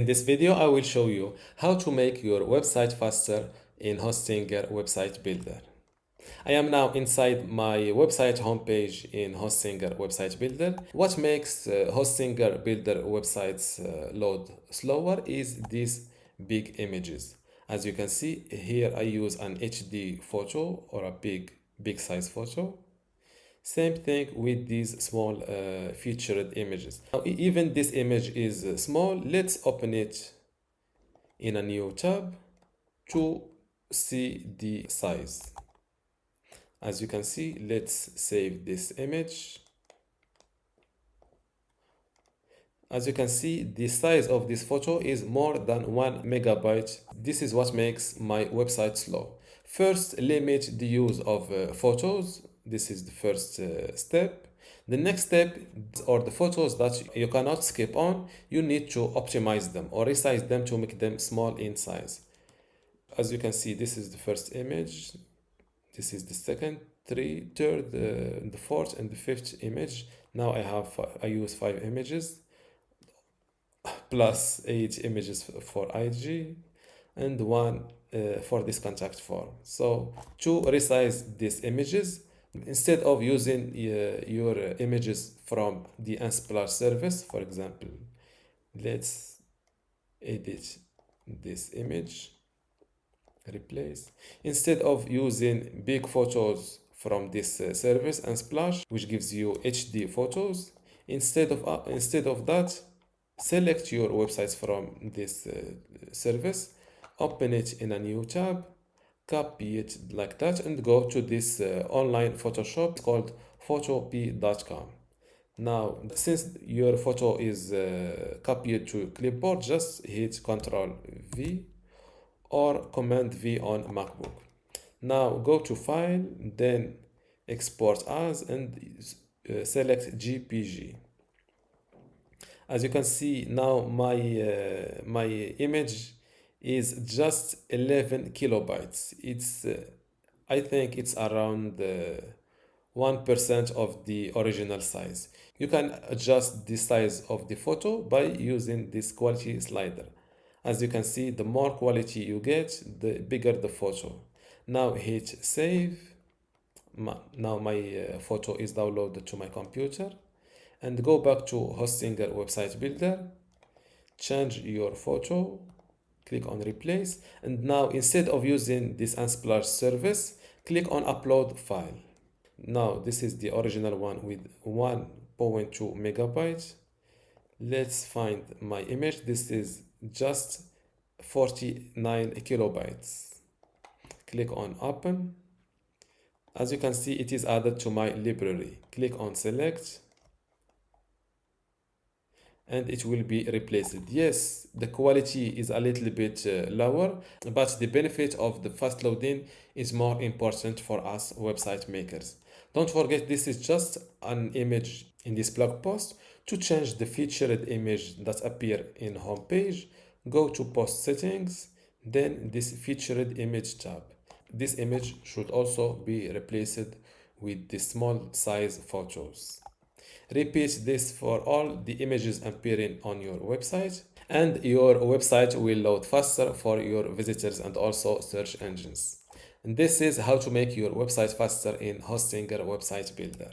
In this video, I will show you how to make your website faster in Hostinger Website Builder. I am now inside my website homepage in Hostinger Website Builder. What makes Hostinger Builder websites load slower is these big images. As you can see here, I use an HD photo or a big size photo. Same thing with these small featured images. Now, even this image is small. Let's open it in a new tab to see the size. As you can see, let's save this image. As you can see, the size of this photo is more than 1 megabyte. This is what makes my website slow. First, limit the use of photos. This is the first step. The next step, or the photos that you cannot skip on, you need to optimize them or resize them to make them small in size. As you can see, this is the first image. This is the second, third, the fourth, and the fifth image. Now I use 5 images plus 8 images for IG and 1 for this contact form. So to resize these images, instead of using your images from the Unsplash service, for example, let's edit this image, replace. Instead of using big photos from this service Unsplash, which gives you HD photos, instead of that, select your websites from this service, open it in a new tab, copy it like that, and go to this online Photoshop called Photopea.com. Now, since your photo is copied to clipboard, just hit Ctrl V or Command V on MacBook. Now go to File, then Export As, and select JPG. As you can see now, my image is just 11 kilobytes. It's I think it's around 1% of the original size. You can adjust the size of the photo by using this quality slider. As you can see, the more quality you get, the bigger the photo. Now hit save. Now my photo is downloaded to my computer. And go back to Hostinger Website Builder, change your photo, click on replace, and now instead of using this Unsplash service, click on upload file. Now this is the original one with 1.2 megabytes. Let's find my image. This is just 49 kilobytes. Click on open. As you can see, it is added to my library. Click on select, and it will be replaced. Yes, the quality is a little bit lower, but the benefit of the fast loading is more important for us website makers. Don't forget, this is just an image in this blog post. To change the featured image that appear in homepage, go to post settings, then this featured image tab. This image should also be replaced with the small size photos. Repeat this for all the images appearing on your website, and your website will load faster for your visitors and also search engines. And this is how to make your website faster in Hostinger Website Builder.